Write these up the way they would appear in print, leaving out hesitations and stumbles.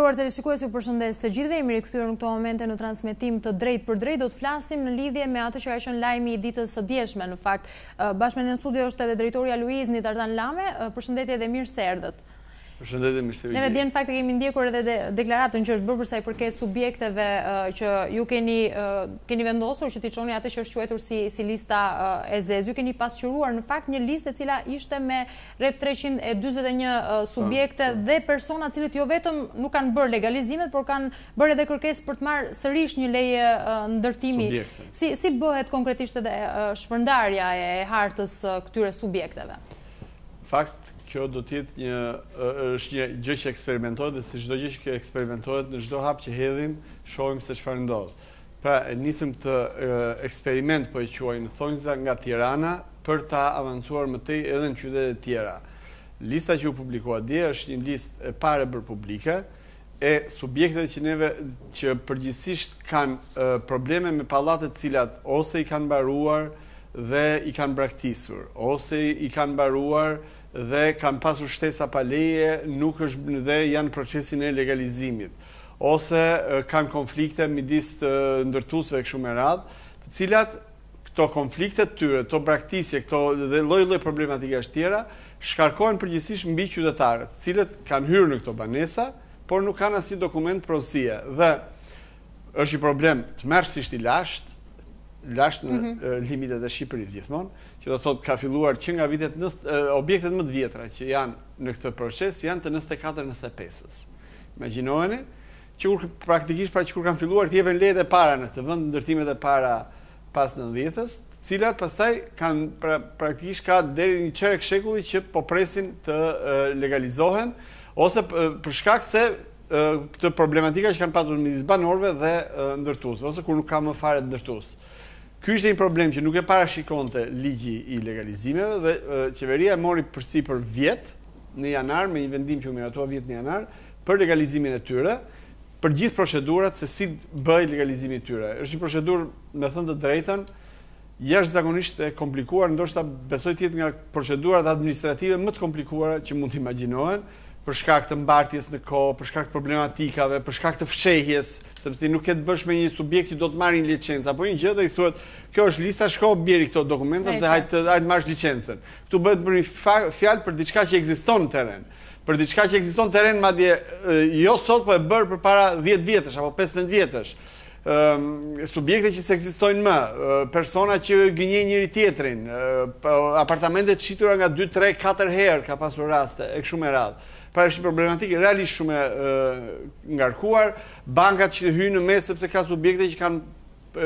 Nderuar teleshikues, ju përshëndes të gjithëve. Jemi rikthyer në këto momente në transmetim të drejt për drejt. Do të flasim në lidhje me atë që ka qenë lajmi i ditës së dieshme. Në fakt, bashkë me në studio është edhe drejtori Aluiznit Artan. Përshëndetje dhe mirë se erdhët. Përshëndetje, mirë se vini. Neve në fakt kemi ndjekur edhe deklaratën që është bërë për sa i përket subjekteve që ju keni vendosur që t'i çoni atë që është quajtur si lista e ZEZE. Ju keni pasqyruar në fakt një listë e cila ishte me rreth 341 subjekte dhe persona të cilët jo vetëm nuk kanë bërë legalizimet, por kanë bërë edhe kërkesë për të marrë sërish një leje ndërtimi. Si bëhet konkretisht edhe shpërndarja e hartës këtyre subjekteve? Fakt, kjo do t'jetë është një gjë që eksperimentohet dhe si çdo gjë që eksperimentohet në çdo hap që hedhim, shohim se çfarë ndodh. Pra, nisëm të eksperiment po e quajmë thonjza nga Tirana për ta avancuar më tej edhe në qytete tjera. Lista që u publikua dje është një listë e parë bërë publike e subjekteve që përgjithsisht kanë probleme me pallate të cilat ose i kanë mbaruar dhe i kanë braktisur, ose i kanë mbaruar dhe kanë pasur shtesa pa leje, nuk është dhe janë procesin e legalizimit, ose kanë konflikte midis të ndërtuesve kështu me radhë, të cilat këto konflikte të tyre, këto braktisje, këto dhe lloj-lloj problematikash tjera, shkarkohen përgjithsisht mbi qytetarët, të cilët kanë hyrë në këto banesa, por nuk kanë asnjë dokument prodësie. Dhe është një problem tmerrsisht i lashtë në limitet e Shqipërisë gjithmonë, që do thotë ka filluar që nga vitet objektet më të vjetra që janë në këtë proces janë të 94-95-s. Imagjinojeni që praktikisht pra që kur kanë filluar të jepen lejet e para në këtë vend, ndërtimet e para pas 90-s, të cilat pastaj kanë praktikisht ka deri një çerek shekulli që po presin të legalizohen ose për shkak se këtë problematika që kanë patur midis banorëve dhe ndërtuesve ose kur nuk ka më fare ndërtues. Ky ishte një problem që nuk e parashikonte ligji i legalizimeve dhe qeveria e mori përsipër vjet në janar me një vendim që u miratua vjet në janar për legalizimin e tyre, për gjithë procedurat se si bëj legalizimin e tyre. Është një procedurë, me thënë të drejtën, jashtëzakonisht e komplikuar, ndoshta besoj të jetë nga procedurat administrative më të komplikuara që mund të imagjinohen, për shkak të mbartjes në kohë, për shkak të problematikave, për shkak të fshehjes, sepse nuk e të bësh me një subjekt që do të marrë një licencë, apo një gjë dhe i thuhet, kjo është lista, shko bjeri këto dokumentat dhe hajtë marrësh licencën. Këtu bëhet për një fjalë për diçka që ekziston në terren. Për diçka që ekziston në terren, madje jo sot, po e bërë përpara 10 vjetësh apo 15 vjetësh. Subjekte që s'ekzistojnë më, persona që gënjejnë njëri tjetrin, apartamente të shitura nga 2, 3, 4 herë ka pasur raste, e kështu me radhë. Pra është një problematikë realisht shumë e ngarkuar, bankat që hyjnë në mes sepse ka subjekte që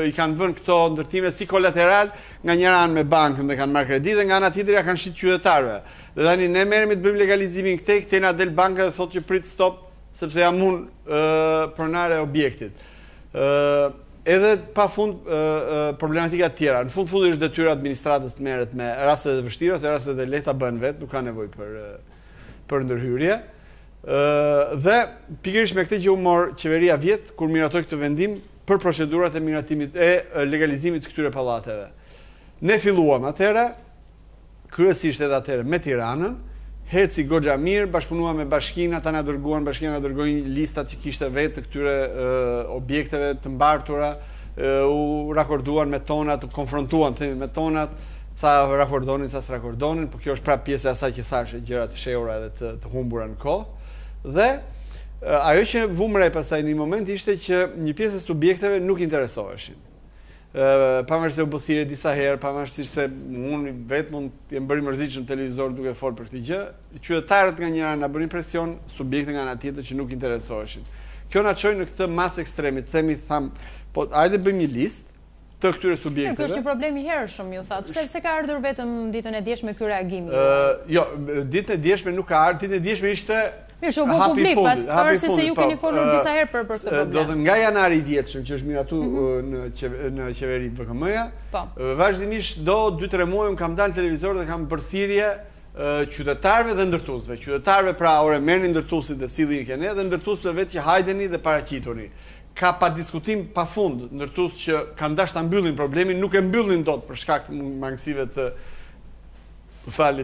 i kanë vënë këto ndërtime si kolateral nga njëra anë me bankën dhe kanë marrë kredi dhe nga ana tjetër ja kanë shit qytetarëve. Dhe tani ne merremi të bëjmë legalizimin këtej na del banka dhe thotë që prit stop sepse jam unë pronare e objektit. Edhe pa fund problematika të tjera. Në fund është detyra administratës të merret me rastet e vështira, se rastet e lehta bëhen vetë, nuk ka nevojë për ndërhyrje. Dhe pikërisht me këtë gjë u mor qeveria vjet kur miratoi këtë vendim për procedurat e miratimit e legalizimit të këtyre pallateve. Ne filluam atëherë, kryesisht edhe atëherë me Tiranën, heci goxha mirë, bashkëpunuam me bashkinë, ata na dërguan, bashkia na dërgoi listat që kishte vetë të këtyre objekteve të mbartura, u rakorduan me tonat, u konfrontuan me tonat, ca rakordonin, ca s'rakordonin, por kjo është prapë pjesë e asaj që thashë, gjërat fshehura dhe të humbura në kohë. Dhe ajo që vumrej pastaj në një moment ishte që një pjesë e subjekteve nuk interesoheshin. Pavarësisht se u bë thirrje disa herë, pavarësisht se unë vetë mund të jem bërë i mërzitshëm në televizor duke folur për këtë gjë, qytetarët nga njëra na bënin presion, subjekte nga ana tjetër që nuk interesoheshin. Kjo na çoi në këtë masë ekstremit, po hajde bëjmë një listë të këtyre subjekteve. Kjo është një problem i hershëm, ju thatë. Pse ka ardhur vetëm ditën e djeshme ky reagimi? Jo, ditën e djeshme nuk ka ardhur, ditën e djeshme ishte mirë, që u bë publik, pavarësisht se ju keni folur disa herë për këtë problem. Do të nga janari i vjetshëm që është miratuar në qeveri VKM-ja, vazhdimisht do 2-3 muaj kam dalë në televizor dhe kam bërë thirrje qytetarëve dhe ndërtuesve. Qytetarëve pra ore merrni ndërtuesit dhe sillni keni dhe ndërtuesve vetë që hajdeni dhe paraqituni. Ka pa diskutim pa fund ndërtues që kanë dashur ta mbyllin problemin, nuk e mbyllin dot për shkak të mangësive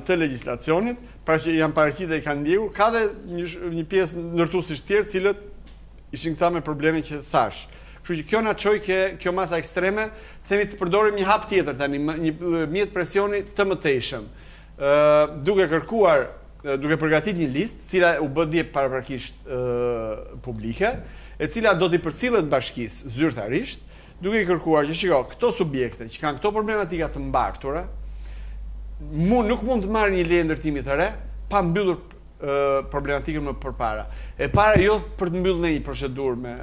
të legjislacionit, pra që janë paraqitur dhe i kanë ndjekur, ka dhe një pjesë ndërtuesish të tjerë, cilët ishin këta me probleme që thash. Kështu që kjo na çoi kjo masa ekstreme, themi të përdorim një hap tjetër tani, një mjet presioni të mëtejshëm. Duke kërkuar, duke përgatit një listë, cila u bë dje paraprakisht publike, e cila do t'i përcillet bashkisë zyrtarisht, duke i kërkuar që shiko, këto subjekte që kanë këto problematika të mbartura, nuk mund të marrë një leje ndërtimi të re pa mbyllur problematikën më përpara. E para jo për të mbyllur një procedurë me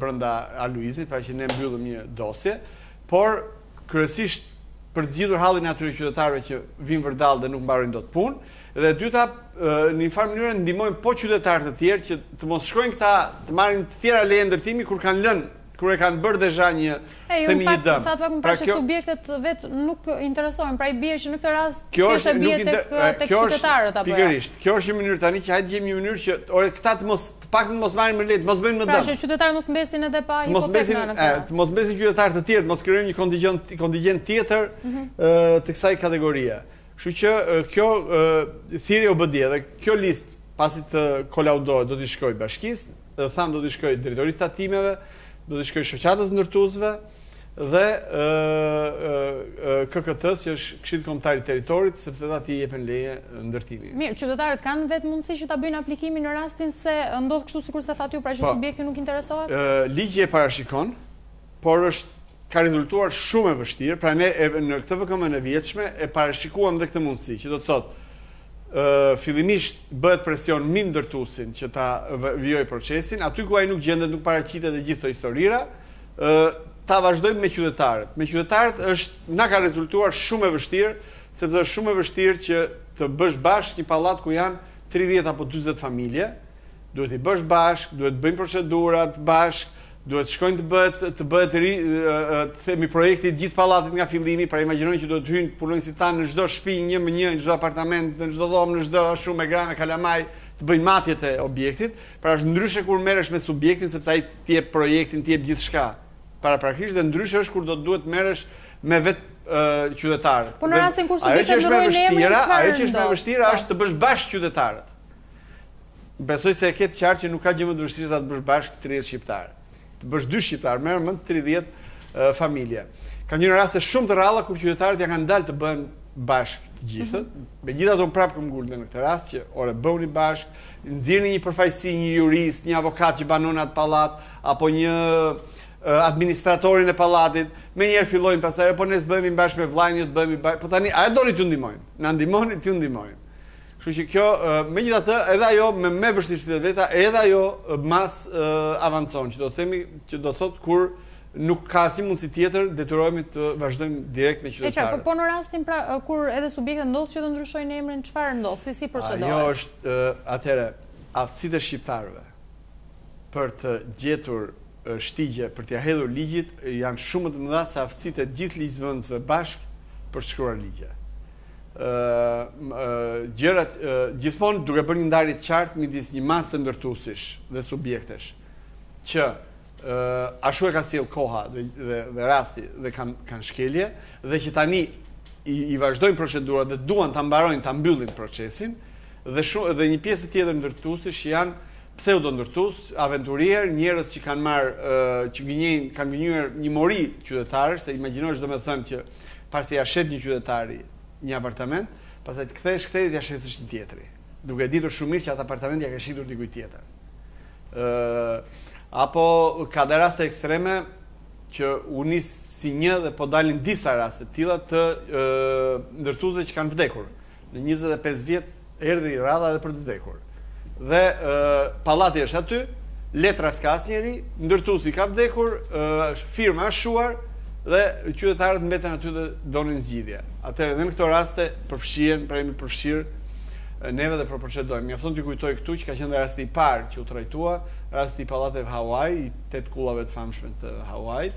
brenda Aluiznit, pra që ne mbyllim një dosje, por kryesisht për të zgjidhur hallin e atyre qytetarëve që vinë vërdall dhe nuk mbarojnë dot punë, dhe dyta në një farë mënyrë ndihmojmë po qytetarët e tjerë që të mos shkojnë këta të marrin të tjera leje ndërtimi kur kanë lënë, kur e kanë bërë deja një themi një dëm. Sa të pak më parë që subjektet vetë nuk interesojnë, pra i bie që në këtë rast thjesht bie tek qytetarët apo jo. Pikërisht. Kjo është një mënyrë tani që hajde gjejmë një mënyrë që këta të paktën mos marrin më lehtë, mos bëjnë më dëm. Pra që qytetarët mos mbesin edhe pa hipotekë në këtë. Të mos mbesin qytetarët të tjerë, mos krijojmë një kontingjent tjetër të kësaj kategorie. Kështu që kjo thirrje u bë dje dhe kjo listë pasi të kolaudohet do t'i shkojë bashkisë, thamë do t'i shkojë drejtorisë tatimeve, do t'i shkojë shoqatës ndërtuesve dhe KKT-s që është Këshilli Kombëtar i Territorit, sepse ata t'i jepen leje ndërtimi. Mirë, qytetarët kanë vetë mundësi që ta bëjnë aplikimin në rastin se ndodh kështu sikur se thatë ju, pra që subjekti nuk interesohet? Ligji e parashikon, por ka rezultuar shumë e vështirë, pra ne në këtë VKM-n e vjetshme e parashikuam dhe këtë mundësi, që do të thotë fillimisht bëhet presion mbi ndërtuesin që ta vijojë procesin, aty ku ai nuk gjendet, nuk paraqitet dhe gjithë këto historira, ta vazhdojmë me qytetarët. Me qytetarët na ka rezultuar shumë e vështirë, sepse është shumë e vështirë që të bësh bashkë një pallat ku janë 30 apo 40 familje, duhet i bësh bashkë, duhet të bëjnë procedurat bashkë, duhet shkojnë të bëhet themi projekti gjithë pallatit nga fillimi, pra imagjinoni që duhet hyjnë punonjësit në çdo shtëpi, një me një, në çdo apartament, në çdo dhomë, në çdo shumë me gra, me kalamaj, të bëjnë matjet e objektit. Pra është ndryshe kur merresh me subjektin sepse ai t'i jep projektin, t'i jep gjithçka paraprakisht, dhe ndryshe është kur do të duhet merresh me vetë qytetarët. Po në rastin kur subjektet ndrojnë emrin, ajo që është më vështira është të bësh bashkë qytetarët. Besoj se e ke të qartë që nuk ka gjë më të vështirë se të bësh bashkë 30 shqiptarë. Të bësh 2 shqiptarë, merr më 30 familje. Ka një raste shumë të rralla kur qytetarët ja kanë dalë të bëhen bashkë të gjithët. Megjithatë unë prapë kam ngulur në këtë rast që ore bëuni bashkë, nxirrni një përfaqësi, një jurist, një avokat që banon atë pallat apo një administratorin e pallatit. Menjëherë fillojnë pastaj po ne s'bëhemi bashkë me vllajin, të bëhemi bashkë. Po tani a e doni t'ju ndihmojnë? Na ndihmoni, t'ju ndihmojnë. Kështu që kjo, megjithatë, edhe ajo me vështirësitë e veta, edhe ajo mas avancon, që do të themi, që do thotë kur nuk ka asnjë mundësi tjetër, detyrohemi të vazhdojmë direkt me qytetarët. Po në rastin pra kur edhe subjektet ndodh që të ndryshojnë emrin, çfarë ndodh? Si procedohet? Ajo është atëherë aftësitë e shqiptarëve për të gjetur shtigje për t'ia hedhur ligjit janë shumë të mëdha se aftësitë e gjithë ligjvënësve bashkë për të shkruar ligje. Gjërat gjithmonë duke bërë një ndarje të qartë midis një masë ndërtuesish dhe subjektesh që ashtu e ka sjell koha dhe rasti dhe kanë shkelje dhe që tani i vazhdojnë procedurat dhe duan ta mbarojnë, ta mbyllin procesin dhe një pjesë tjetër ndërtuesish janë pseudo ndërtues, aventurier, njerëz që kanë kanë gënjur një mori qytetarësh, se imagjinosh domethënë që pasi ja shet një qytetari një apartament, pastaj të kthesh shtetit ja shesësh një tjetri, duke ditur shumë mirë që atë apartament ja ka shitur dikujt tjetër. Apo ka dhe raste ekstreme që u nis si një dhe po dalin disa raste të tilla të ndërtuesve që kanë vdekur. Në 25 vjet erdhi radha edhe për të vdekur. Dhe pallati është aty, letra s'ka asnjëri, ndërtuesi ka vdekur, firma është shuar dhe qytetarët mbeten aty dhe donin zgjidhje. Atëherë edhe në këto raste përfshihen, pra jemi përfshirë neve dhe procedojmë. Mjafton t'ju kujtoj këtu që ka qenë rasti i parë që u trajtua, rasti i pallateve Hawaii, i 8 kullave të famshme të Hawaii,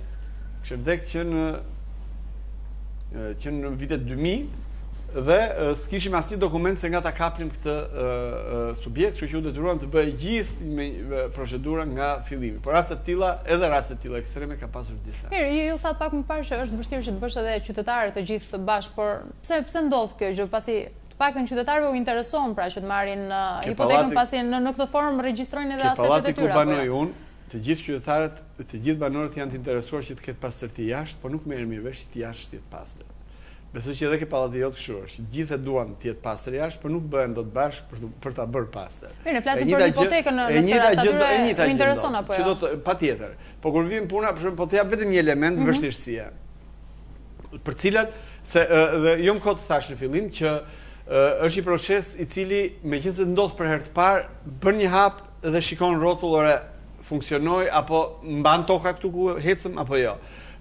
kishte vdekur që në vitet 2000 dhe s'kishim asnjë dokument se nga ta kapnim këtë subjekt, kështu që u detyruam të bëjë gjithë me procedura nga fillimi. Por raste të tilla, edhe raste të tilla ekstreme ka pasur disa. Mirë, ju thatë pak më parë që është vështirë që të bësh edhe qytetarët të gjithë bashkë, por pse ndodh kjo gjë? Pasi të paktën qytetarëve u intereson pra që të marrin hipotekën, pasi në këtë formë regjistrojnë edhe asetet e tyre. Ke pallati ku banoj unë, të gjithë qytetarët, të gjithë banorët janë të interesuar që të ketë pastërti jashtë, por nuk merr mirë vesh që jashtë jetë pastër. Besoj që edhe ke pallati jot kështu është, që gjithë e duan të jetë pastër jashtë, por nuk bëhen dot bashkë për ta bërë pastër. Mirë, flasim për hipotekën në këtë rast, atyre u intereson apo jo? Patjetër. Po kur vjen puna, për shembull, po të jap vetëm një element vështirësie. Për cilat dhe jo më kot thash në fillim që është një proces i cili meqense ndodh për herë të parë, bën një hap dhe shikon rrotull ore funksionoi apo mban toka këtu ku ecëm apo jo.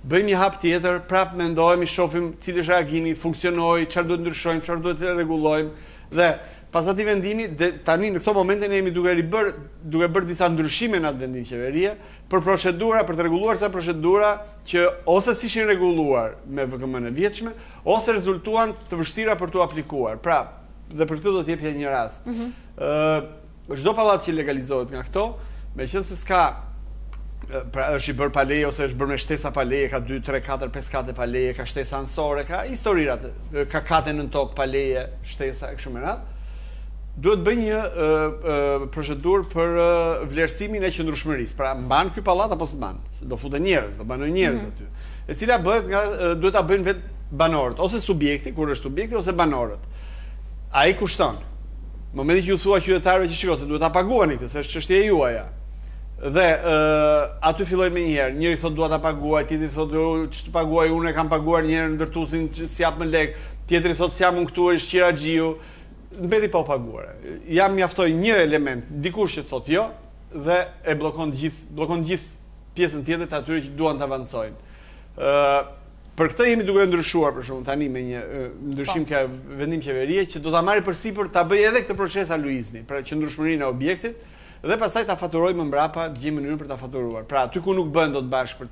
Bëjmë një hap tjetër, prap mendojmë, shohim cili është reagimi, funksionoi, çfarë duhet ndryshojmë, çfarë duhet të rregullojmë dhe pas atij vendimi tani në këto momente ne jemi duke bërë disa ndryshime në atë vendim qeverie për procedura, për të rregulluar sa procedura që ose s'ishin rregulluar me VKM-n e vjetshme, ose rezultuan të vështira për t'u aplikuar. Pra, dhe për këtë do të jepja një rast. Çdo pallat që legalizohet nga këto, meqense s'ka pra është i bërë pa leje ose është bërë me shtesa pa leje, ka 2, 3, 4, 5 kate pa leje, ka shtesa ansore, ka historirat, ka kate në tokë pa leje, shtesa e kështu me radhë. Duhet bëj një procedurë për vlerësimin e qëndrueshmërisë. Pra, mban ky pallat apo s'mban? Se do futen njerëz, do banojnë njerëz aty. E cila bëhet duhet ta bëjnë vetë banorët, ose subjekti, kur është subjekti ose banorët. Ai kushton. Momenti që ju thua qytetarëve që shikoj se duhet ta paguani këtë, se është çështja juaja. Dhe aty filloj me njëherë, njëri thot dua ta paguaj, tjetri thot ç'të paguaj, unë e kam paguar një herë ndërtuesin s'jap më lek, tjetri thot s'jam unë këtu është qira xhiu, mbeti pa u paguar. Jam mjaftoj një element, dikush që thot jo dhe e bllokon gjithë pjesën tjetër të atyre që duan të avancojnë. Për këtë jemi duke ndryshuar për shembull tani me një ndryshim ka vendim qeverie që do ta marrë përsipër ta bëjë edhe këtë proces Aluiznit, pra qëndrueshmërinë e objektit. Dhe pastaj ta faturoj më mbrapa, gjejmë mënyrën për ta faturuar. Pra, aty ku nuk bën dot bashkë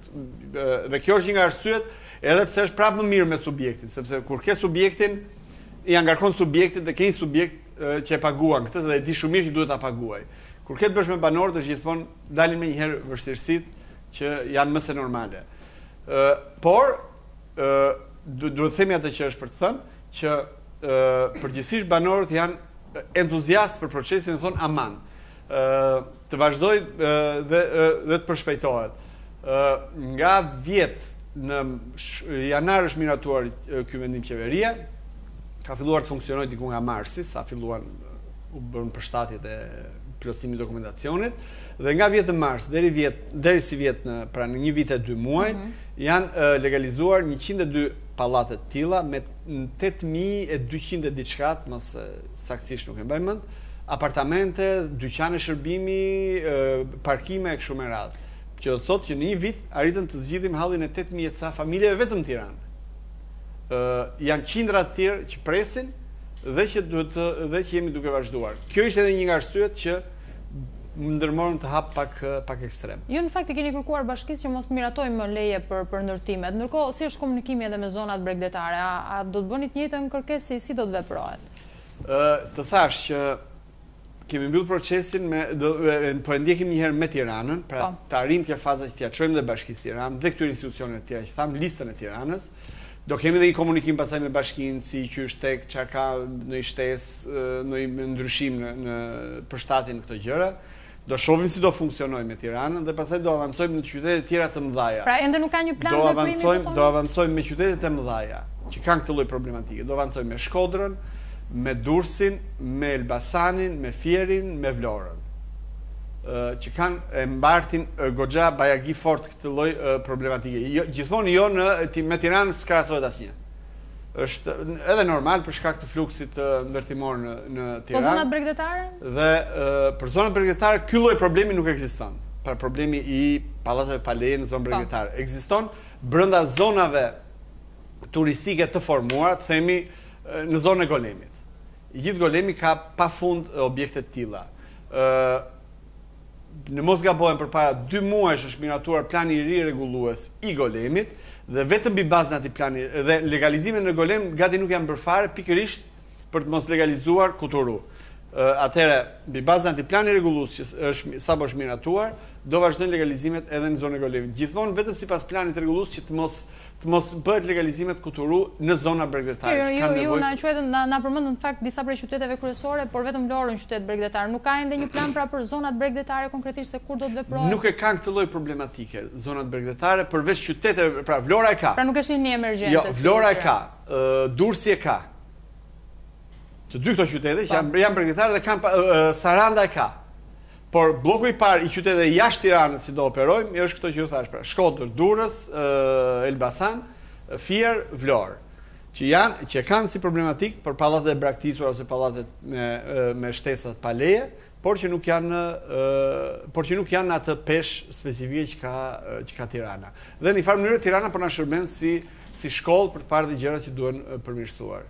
dhe kjo është një nga arsyet, edhe pse është prapë më mirë me subjektin, sepse kur ke subjektin, i angarkon subjektin dhe ke një subjekt që e paguan këtë dhe e di shumë mirë që duhet ta paguaj. Kur ke të bësh me banorët, është gjithmonë dalin me njëherë vështirësitë që janë më se normale. Por duhet të themi atë që është për të thënë që përgjithsisht banorët janë entuziastë për procesin dhe thonë aman. Të vazhdoj dhe të përshpejtohet. Nga vjet në janar është miratuar ky vendim qeverie, ka filluar të funksionojë diku nga marsi, sa filluan u bën përshtatjet e plotësimit dokumentacionit, dhe nga vjet në mars deri si vjet pra në një vit e 2 muaj janë legalizuar 102 pallate të tilla me 8200 e diçka, mos saktësisht nuk e mbaj mend, apartamente, dyqane shërbimi, parkime e kështu me radhë. Që do të thotë që në një vit arritëm të zgjidhim hallin e 8000 ca familjeve vetëm në Tiranë. Janë qindra të tjerë që presin dhe që jemi duke vazhduar. Kjo ishte edhe një nga arsyet që ndërmorëm të hap pak ekstrem. Ju në fakt e keni kërkuar bashkisë që mos miratojmë më leje për ndërtimet. Ndërkohë, si është komunikimi edhe me zonat bregdetare? A do të bëni të njëjtën kërkesë, si do të veprohet? Të thash që kemi mbyll procesin po e ndjekim një herë me Tiranën, pra të arrim kjo faza që t'ia çojmë dhe Bashkisë Tiranë dhe këtyre institucioneve të tjera që tham listën e Tiranës. Do kemi dhe një komunikim pastaj me bashkinë si qysh tek çka ka në shtesë, në ndryshim në përshtatjen në këto gjëra. Do shohim si do funksionojë me Tiranën dhe pastaj do avancojmë në qytete të tjera të mëdha. Pra ende nuk ka një plan veprimi? Do avancojmë me qytetet e mëdha që kanë këtë lloj problematike. Do avancojmë me Shkodrën, me Durrësin, me Elbasanin, me Fierin, me Vlorën. Që kanë e mbartin goxha bajagi fort këtë lloj problematike. Gjithmonë jo me Tiranë s'krahasohet asnjë. Është edhe normal për shkak të fluksit ndërtimor në Tiranë. Po zonat bregdetare? Dhe për zonat bregdetare ky lloj problemi nuk ekziston. Pra problemi i pallateve pa leje në zonë bregdetare ekziston brenda zonave turistike të formuara, themi në zonën e Golemit. I gjithë Golemi ka pafund objekte të tilla. Në mos gabohem, përpara 2 muajsh është miratuar plani i ri rregullues i Golemit dhe vetëm mbi bazën e atij plani dhe legalizimet në Golem gati nuk janë bërë fare pikërisht për të mos legalizuar Kuturu. Atëherë, mbi bazën e atij plani rregullues që është sapo është miratuar, do vazhdojnë legalizimet edhe në zonën e Golemit. Gjithmonë vetëm sipas planit rregullues që të të mos bëhet legalizimet kuturu në zona bregdetare. Ju na përmendën në fakt disa prej qyteteve kryesore, por vetëm Vlorë në qytet bregdetar. Nuk ka ende një plan pra për zonat bregdetare konkretisht se kur do të veprojë? Nuk e kanë këtë lloj problematike zonat bregdetare, përveç qyteteve, pra Vlora e ka. Pra nuk është një emergjente. Jo, Vlora e ka, Durrësi e ka. Të dy këto qytete që janë bregdetare dhe kanë Saranda e ka. Por bloku i parë i qyteteve jashtë Tiranës si do operojmë është këto që ju thash, pra Shkodër, Durrës, Elbasan, Fier, Vlorë, që kanë si problematik për pallatet e braktisura ose pallatet me shtesat pa leje, por që nuk janë atë peshë specifike që ka Tirana. Dhe në një farë mënyrë Tirana po na shërben si shkollë për të parë dhe gjërat që duhen përmirësuar.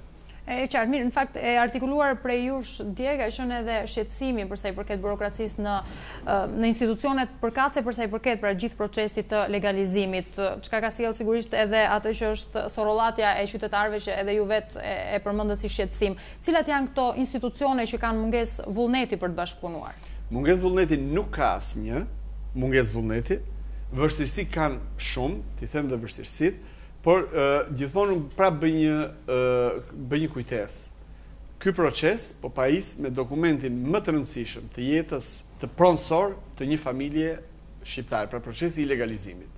E qartë, mirë, në fakt e artikuluar prej jush dje ka qenë edhe shqetësimi përsa i përket burokracisë në institucionet përkatëse përsa i përket pra gjithë procesit të legalizimit, çka ka sjellë sigurisht edhe atë që është sorollatja e qytetarëve që edhe ju vetë e përmendët si shqetësim. Cilat janë këto institucione që kanë mungesë vullneti për të bashkëpunuar? Mungesë vullneti nuk ka asnjë, mungesë vullneti, vështirësi kanë shumë, ti them dhe vështirësitë. Por gjithmonë prap bëj një kujtesë. Ky proces po pajis me dokumentin më të rëndësishëm të jetës të pronësor të një familje shqiptare, pra procesi i legalizimit.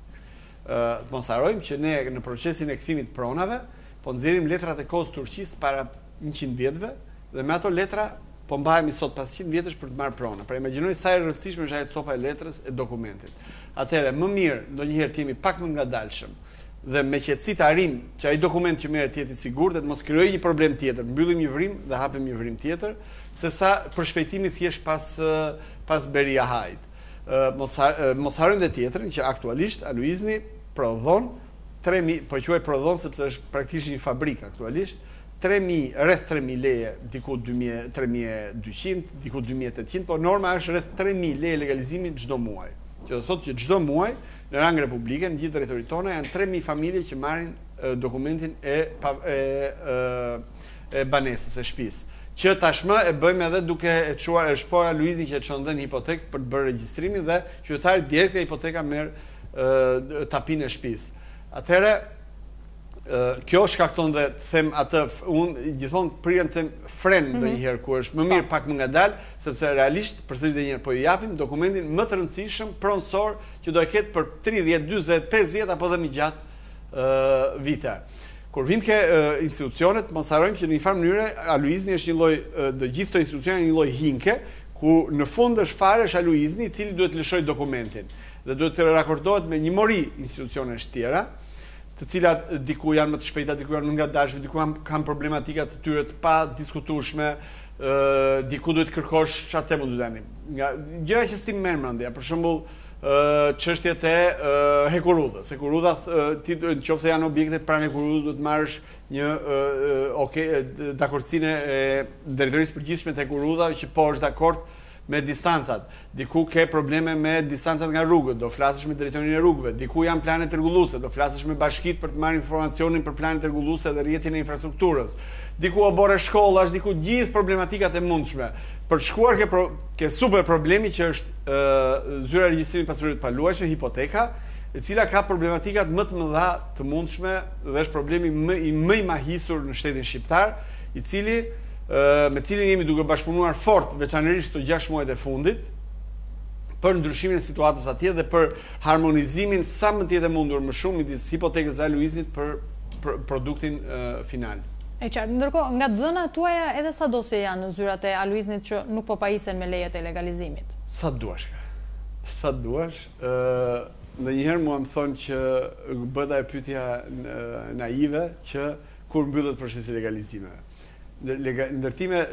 Mos harrojmë që ne në procesin e kthimit pronave po nxjerrim letrat e kohës Turqisë para 100 vjetëve dhe me ato letra po mbahemi sot pas 100 vjetësh për të marrë prona. Pra imagjinoni sa e rëndësishme është ajo copa e letrës e dokumentit. Atëherë më mirë ndonjëherë të jemi pak më ngadalshëm dhe me qetësi të arrim që ai dokument që merret të jetë i sigurt dhe të mos krijojë një problem tjetër, mbyllim një vrim dhe hapim një vrim tjetër, sesa për shpejtimi thjesht pas beria hajt. Mos harrojmë dhe tjetrin që aktualisht Aluizni prodhon 3000, po quaj prodhon sepse është praktikisht një fabrikë aktualisht, rreth 3000 leje, diku 3200, diku 2800, por norma është rreth 3000 leje legalizimi çdo muaj. Që do thotë që çdo muaj në rang republike, në gjithë territorin tonë janë 3000 familje që marrin dokumentin e banesës, e shtëpisë. Që tashmë e bëjmë edhe duke e çuar Aluizni që e çon dhënë hipotekë për të bërë regjistrimin dhe qytetari direkt nga hipoteka merr tapinë e shtëpisë. Atëherë kjo shkakton dhe them atë unë gjithmonë prirem të them fren ndonjëherë ku është më mirë pak më ngadal, sepse realisht përsëris edhe një herë po i japim dokumentin më të rëndësishëm pronësor që do e ketë për 30, 40, 50 apo edhe më gjatë vite. Kur vim ke institucionet, mos harrojmë që në një farë mënyrë Aluizni është një lloj të gjithë këto institucione një lloj hinke ku në fund është fare është Aluizni i cili duhet lëshojë dokumentin dhe duhet të rakordohet me një mori institucionesh tjera, të cilat diku janë më të shpejta, diku janë më ngadalshme, diku kanë problematika të tyre të pa diskutueshme, diku duhet kërkosh çfarë temë do tani. Gjëra që s'ti merr mendja, për shembull, çështjet e hekurudhës. Hekurudha, ti nëse janë objekte pranë hekurudhës, duhet marrësh një dakordsinë e drejtorisë përgjithshme të hekurudha që po është dakord me distancat. Diku ke probleme me distancat nga rrugët, do flasësh me drejtorin e rrugëve. Diku janë planet rregulluese, do flasësh me bashkitë për të marrë informacionin për planet rregulluese dhe rrjetin e infrastrukturës. Diku obore shkollash, diku gjithë problematikat e mundshme. Për të shkuar ke super problemi që është zyra e regjistrimit pasurive të paluajshme, hipoteka, e cila ka problematikat më të mëdha të mundshme dhe është problemi më i mahisur në shtetin shqiptar, i cili me cilin jemi duke bashkëpunuar fort, veçanërisht të 6 muajt e fundit, për ndryshimin e situatës atje dhe për harmonizimin sa më tjetë e mundur më shumë midis hipotekës e Aluiznit për produktin final. E qartë, ndërkohë, nga dhënat tuaja edhe sa dosje janë në zyrat e Aluiznit që nuk po pajisen me lejet e legalizimit? Sa duash ka. Sa duash. Ndonjëherë mua më thonë që bëhet ajo pyetja naive që kur mbyllet procesi legalizimeve. Ndërtimet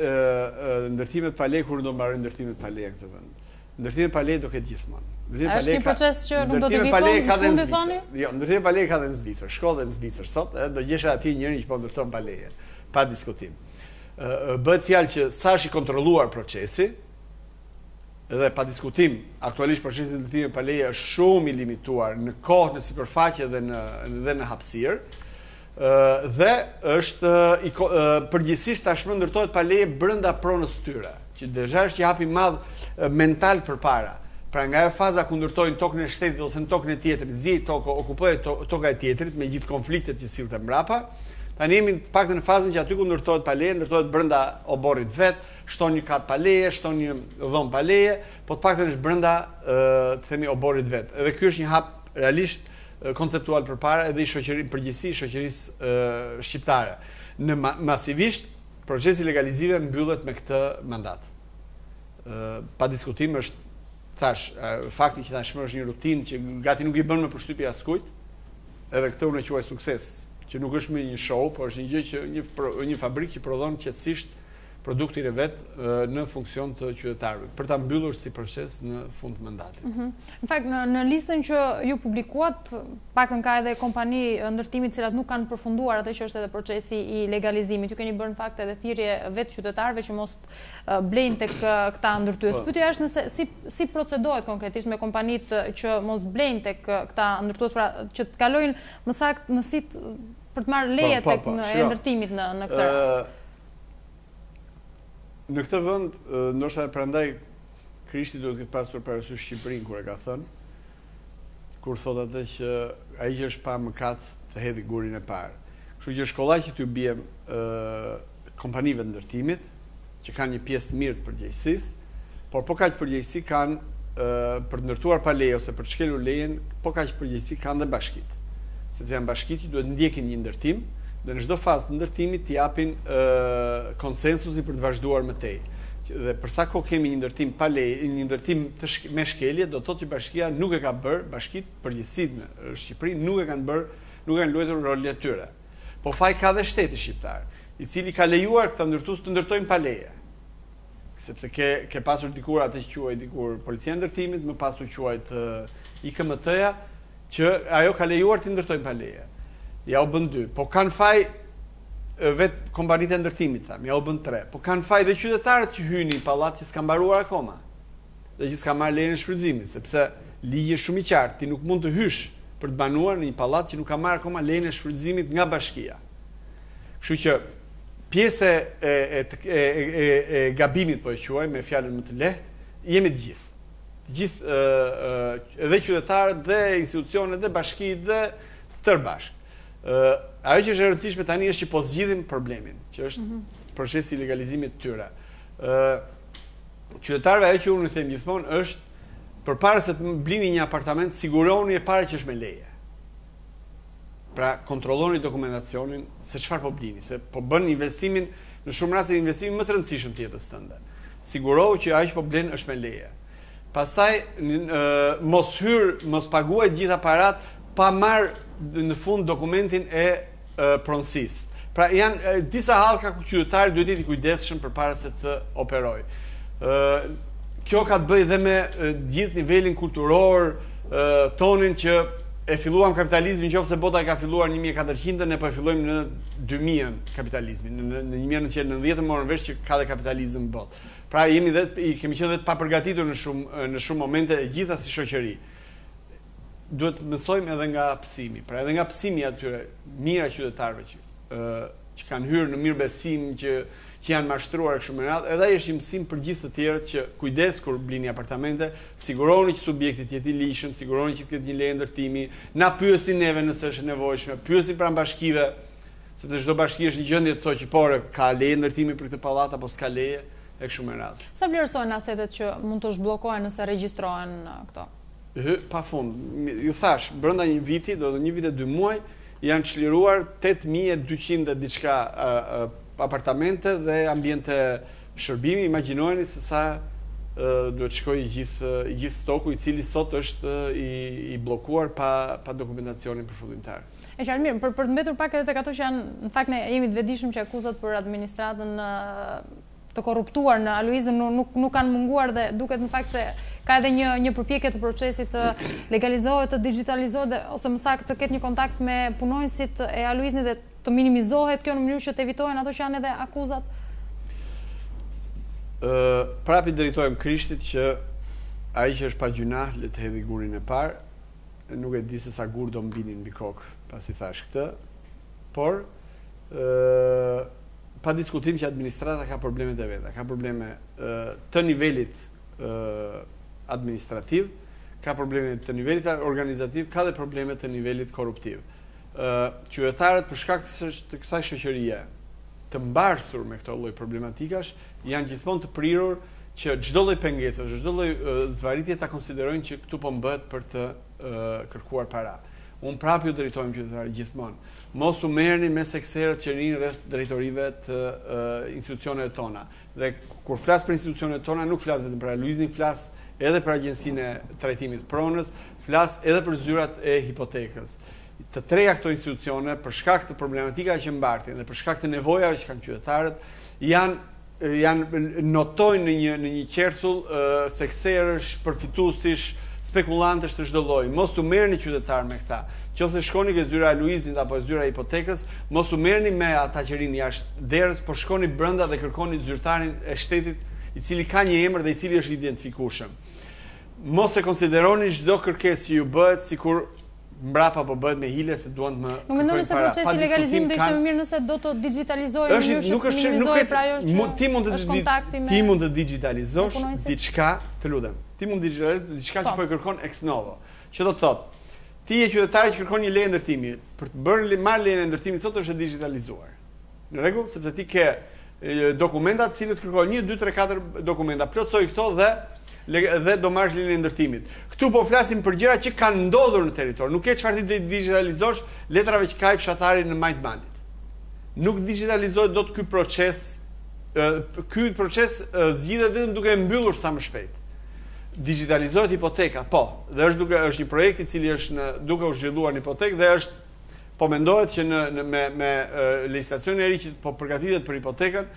pa leje kur do mbarojnë ndërtimet pa leje këtë vend. Ndërtimet pa leje do ketë gjithmonë. Është një proces që nuk do të vi fundi thoni? Jo, ndërtimet pa leje ka dhe në Zvicër, shkollët në Zvicër sot, do gjesh atje njërin që po ndërton pa leje, pa diskutim. Bëhet fjalë që sa është i kontrolluar procesi, dhe pa diskutim, aktualisht procesi i ndërtimit pa leje është shumë i limituar në kohë, në sipërfaqe dhe në hapësirë. Dhe është përgjithsisht tashmë ndërtohet pa leje brenda pronës tyre, që deja është i hapi madh mental përpara. Pra nga e faza ku ndërtojnë tokën e shtetit ose në tokën e tjetrit, zi tokë, okupohet toka e tjetrit me gjithë konfliktet që sillte mbrapa. Tani jemi paktën në fazën që aty ku ndërtohet paleje, ndërtohet brenda oborrit vet, shton një kat paleje, shton një dhomë paleje, po të paktën është brenda të themi oborrit vet. Edhe ky është një hap realisht konceptual përpara edhe i përgjithësi shoqërisë shqiptare. Masivisht procesi legalizive mbyllet me këtë mandat. Pa diskutim është fakti që tashmë është një rutinë që gati nuk i bën me përshtypje askujt, edhe këtë unë e quaj sukses, që nuk është me një show, por është një gjë që një fabrikë që prodhon qetësisht produktin e vet në funksion të qytetarëve, për ta mbyllur si proces në fund të mandatit. Në fakt, në listën që ju publikuat, paktën ka edhe kompani ndërtimi të cilat nuk kanë përfunduar atë që është edhe procesi i legalizimit. Ju keni bërë në fakt edhe thirrje vetë qytetarëve që mos blejnë tek këta ndërtues. Pyetja është nëse si procedohet konkretisht me kompanitë që mos blejnë tek këta ndërtues, pra që të kalojnë më saktë në sit për të marrë leje tek e ndërtimit në këtë rast. Në këtë vend, ndoshta prandaj Krishti duhet këtë pasur parasysh Shqipërinë kur e ka thënë, kur thot atë që ai që është pa mëkat të hedhë gurin e parë. Kështu që shkollaj që t'ju bie kompanive të ndërtimit, që kanë një pjesë të mirë të përgjegjësisë, por po kaq përgjegjësi kanë për të ndërtuar pa leje ose për të shkelur lejen, po kaq përgjegjësi kanë dhe bashkitë. Sepse janë bashkitë që duhet ndjekin një ndërtim dhe në çdo fazë të ndërtimit t'i japin konsensusin për të vazhduar më tej. Dhe për sa kohë kemi një ndërtim pa leje, një ndërtim me shkelje, do të thotë që bashkia nuk e ka bërë, bashkitë përgjithësisht në Shqipëri nuk e kanë luajtur rolin e tyre. Po faj ka dhe shteti shqiptar, i cili ka lejuar këta ndërtues të ndërtojnë pa leje. Sepse ke pasur dikur atë që quaj dikur policia e ndërtimit, më pasur quajt IKMT-ja, që ajo ka lejuar të ndërtojnë pa leje. Ja u bën 2, po kanë faj vetë kompanitë e ndërtimit, tham, ja u bën 3, po kanë faj dhe qytetarët që hyjnë në pallat që s'kan mbaruar akoma, dhe që s'kan marrë lejen e shfrytëzimit, sepse ligji është shumë i qartë, ti nuk mund të hysh për të banuar në një pallat që nuk ka marrë akoma lejen e shfrytëzimit nga bashkia. Kështu që pjesë e gabimit, po e quaj me fjalën më të lehtë, jemi të gjithë. Të gjithë edhe qytetarët dhe institucionet dhe bashkitë dhe tërë bashkë. Ajo që është e rëndësishme tani është që po zgjidhim problemin, që është procesi i legalizimit të tyre. Qytetarëve ajo që unë i them gjithmonë është përpara se të blini një apartament, siguroni e parë që është me leje. Pra kontrolloni dokumentacionin se çfarë po blini, se po bën investimin, në shumë raste investimin më të rëndësishëm të jetës tënde. Sigurohu që ajo që po blen është me leje. Pastaj mos paguaj gjithë aparat pa marrë në fund dokumentin e pronësisë. Pra janë disa hallka ku qytetari duhet të jetë i kujdesshëm përpara se të operojë. Kjo ka të bëjë dhe me gjithë nivelin kulturor tonin që e filluam kapitalizmin, nëse bota ka filluar 1400, ne po e fillojmë në 2000 kapitalizmin. Në 1990 morën vesh që ka dhe kapitalizëm në botë. Pra kemi qenë dhe të papërgatitur në shumë momente e gjitha si shoqëri. Duhet të mësojmë edhe nga psimi. Pra edhe nga psimi atyre mira qytetarëve që kanë hyrë në mirëbesim, që janë mashtruar kështu me radhë, edhe ai është një mësim për gjithë të tjerët që kujdes kur blini apartamente, siguroni që subjekti të jetë i lishëm, siguroni që të ketë një leje ndërtimi, na pyesin neve nëse është e nevojshme, pyesin pranë bashkive, sepse çdo bashki është në gjendje të thotë që por ka leje ndërtimi për këtë pallat apo s'ka leje, e kështu me radhë. Sa vlerësojnë asetet që mund të zhbllokohen nëse regjistrohen këto? Pafund. Ju thash, brenda një viti, do të 1 vit e 2 muaj, janë çliruar 8200 diçka apartamente dhe ambiente shërbimi. Imagjinojeni se sa duhet shkojë gjithë stoku, i cili sot është i bllokuar pa dokumentacionin përfundimtar. E qartë mirë, për të mbetur pak edhe tek ato që janë, në fakt ne jemi të vetëdijshëm që akuzat për administratën të korruptuar në Aluiznit nuk kanë munguar dhe duket në fakt se ka edhe një përpjekje të procesit të legalizohet, të digitalizohet ose më saktë të ketë një kontakt me punonjësit e Aluiznit dhe të minimizohet kjo në mënyrë që të evitohen ato që janë edhe akuzat. Prapi drejtojmë Krishtit që ai që është pa gjunah le të hedhë gurin e parë. Nuk e di se sa gur do mbinin mbi kokë pasi thash këtë, por pa diskutim që administrata ka problemet e veta, ka probleme të nivelit administrativ, ka probleme të nivelit organizativ, ka dhe probleme të nivelit korruptiv. Qytetarët për shkak të kësaj shoqërie të mbarsur me këto lloj problematikash janë gjithmonë të prirur që çdo lloj pengese, çdo lloj zvaritje ta konsiderojnë që këtu po bëhet për të kërkuar para. Unë prapë ju drejtojmë qytetarët gjithmonë. Mos u merrni me sekserët që rinë rreth drejtorive të institucioneve tona. Dhe kur flas për institucionet tona, nuk flas vetëm për Aluiznit, flas edhe për Agjencinë e Trajtimit të Pronës, flas edhe për zyrat e hipotekës. Të treja këto institucione, për shkak të problematikave që mbartin dhe për shkak të nevojave që kanë qytetarët, janë notojnë në një qerthull sekserësh, përfituesish, spekulantësh të çdo lloji. Mos u merrni qytetar me këta. Qofse shkoni ke zyra e Aluiznit apo zyra e hipotekës, mos u merrni me ata që rinë jashtë derës, por shkoni brenda dhe kërkoni zyrtarin e shtetit i cili ka një emër dhe i cili është identifikueshëm. Mos e konsideroni çdo kërkesë që ju bëhet sikur mbrapa po bëhet me hile se duan të më. Nuk mendoni se procesi i legalizimit do ishte më mirë nëse do të digitalizojë në mënyrë që të minimizohej pra ajo që ti mund të digitalizosh diçka, të lutem. Ti mund të digitalizosh diçka që po e kërkon ex novo. Që do të thotë, ti je qytetari që kërkon një leje ndërtimi, për të bërë marrë lejen e ndërtimit sot është e digitalizuar. Në rregull, sepse ti ke dokumenta të cilët kërkojnë 1, 2, 3, 4 dokumenta. Plotsoj këto dhe do marrësh lejen e ndërtimit. Këtu po flasim për gjëra që kanë ndodhur në territor. Nuk ke çfarë ti digitalizosh letrave që ka fshatari në majt bandit. Nuk digitalizohet dot ky proces. Ky proces zgjidhet vetëm duke mbyllur sa më shpejt. Digitalizohet hipoteka, po, dhe është një projekt i cili është duke u zhvilluar në hipotekë dhe po mendohet që me legjislacionin e ri që po përgatitet për hipotekën,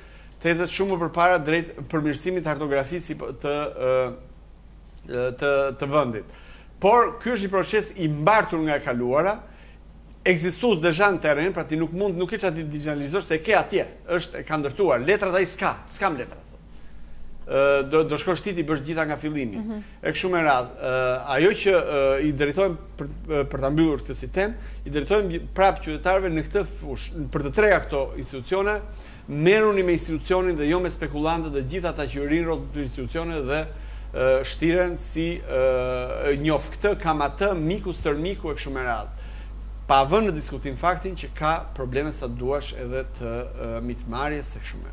tezet shumë më përpara drejt përmirësimit të kartografisë të vendit. Por ky është një proces i mbartur nga e kaluara, ekzistues deja në terren, pra ti nuk ke çfarë të digitalizosh se e ke atje, e ka ndërtuar. Letrat ai s'kam letra. Do shkosh ti ti bësh gjitha nga fillimi. E kështu me radhë. Ajo që i drejtojmë për ta mbyllur këtë sistem, i drejtojmë prapë qytetarëve në këtë fushë, për të treja këto institucione, merruni me institucionin dhe jo me spekulantët dhe gjithë ata që rinë rreth këtyre institucioneve dhe shtiren si njoh këtë, kam atë, miku stërmiku e kështu me radhë. Pa vënë në diskutim faktin që ka probleme sa duash edhe të mitmarrjes së kështu me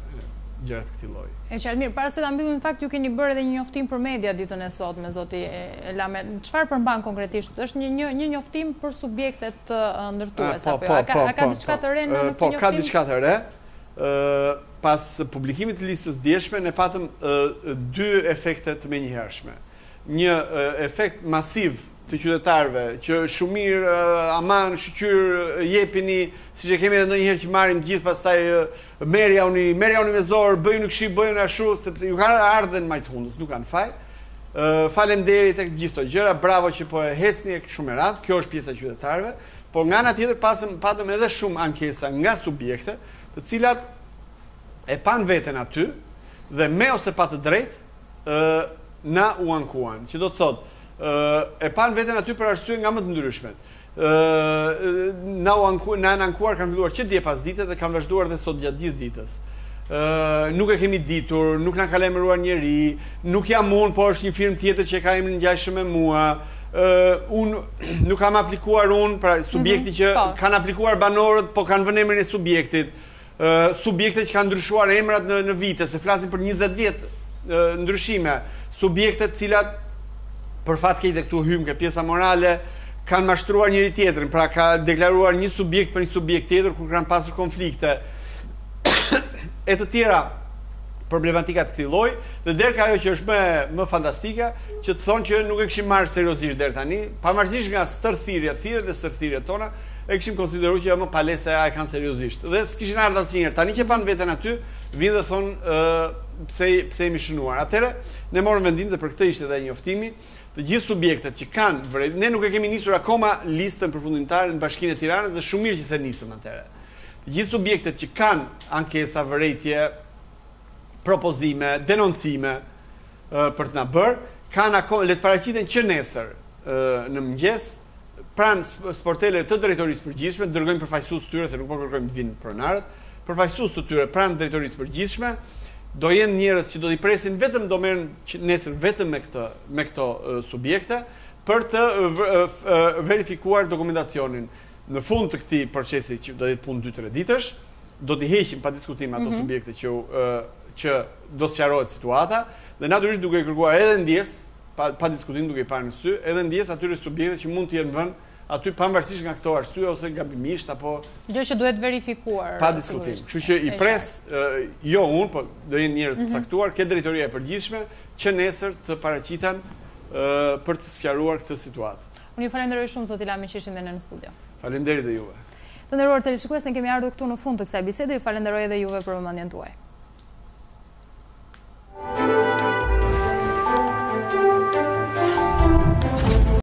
gjëra të këtij lloji. E qartë mirë, para se ta mbyllim në fakt ju keni bërë edhe një njoftim për media ditën e sotme zoti Elame. Çfarë përmban konkretisht? Është një njoftim për subjektet të ndërtuese apo jo? Ka diçka të re në këtë njoftim? Ka diçka të re. Pas publikimit të listës djeshme ne patëm 2 efekte të menjëhershme. Një efekt masiv të qytetarëve që shumë mirë aman shqyr jepini siç e kemi edhe ndonjëherë që marrim gjithë pastaj merja uni me zor, bëjnë kështu, bëjnë ashtu sepse ju kanë ardhen majt hundës, nuk kanë faj. Faleminderit tek gjithë këto gjëra, bravo që po e hesni kështu me radhë. Kjo është pjesa e qytetarëve, por nga ana tjetër patëm edhe shumë ankesa nga subjekte, të cilat e pan veten aty dhe me ose pa të drejtë na u ankuan, që do të thotë e pan veten aty për arsye nga më të ndryshmet. Na ankuar kanë filluar që dje pas dite dhe kanë vazhduar dhe sot gjatë gjithë ditës. Nuk e kemi ditur, nuk na ka lajmëruar njeri, nuk jam unë, po është një firmë tjetër që ka emrin ngjashëm me mua. Unë nuk kam aplikuar unë, pra subjekti që kanë aplikuar banorët, po kanë vënë emrin e subjektit. Subjekte që kanë ndryshuar emrat në vite, se flasin për 20 vjet ndryshime. Subjektet cilat për fat keq këtu hym ke pjesa morale, kanë mashtruar njëri tjetrin, pra ka deklaruar një subjekt për një subjekt tjetër kur kanë pasur konflikte e të tjera problematika të këtij lloji, dhe deri ajo që është më fantastike, që të thonë që nuk e kishim marrë seriozisht deri tani, pavarësisht nga stërthirjet dhe stërthirjet tona, e kishim konsideruar që më palese e kanë seriozisht. Dhe s'kishin ardhur asnjëherë. Tani që pan veten aty, vinë dhe thonë pse jemi shënuar. Atëherë ne morëm vendim dhe për këtë ishte edhe njoftimi. Të gjithë subjektet që kanë vërejt, ne nuk e kemi nisur akoma listën përfundimtare në Bashkinë e Tiranës dhe shumë mirë që se nisëm atëherë. Të gjithë subjektet që kanë ankesa, vërejtje, propozime, denoncime për të na bërë, kanë akoma le të paraqiten që nesër në mëngjes pranë sportele të drejtorisë përgjithshme, dërgojmë përfaqësues të tyre se nuk po kërkojmë të vinë pronarët, përfaqësues të tyre pranë drejtorisë përgjithshme do jenë njerëz që do t'i presin vetëm do merren nesër vetëm me këto subjekte për të verifikuar dokumentacionin. Në fund të këtij procesi që do të jetë punë 2-3 ditësh, do t'i heqim pa diskutim ato subjekte që do sqarohet situata dhe natyrisht duke kërkuar edhe ndjes, pa diskutim duke i parë në sy, edhe ndjes atyre subjekte që mund të jenë vënë aty pavarësisht nga këto arsye ose gabimisht apo gjë që duhet verifikuar. Pa diskutim. Kështu që i pres jo unë, po do jenë njerëz të caktuar, ke drejtoria e përgjithshme që nesër të paraqiten për të sqaruar këtë situatë. Unë ju falenderoj shumë zoti Lami që ishim me ne në studio. Faleminderit dhe juve. Të nderuar televizionistë, ne kemi ardhur këtu në fund të kësaj bisede. Ju falenderoj edhe juve për vëmendjen tuaj.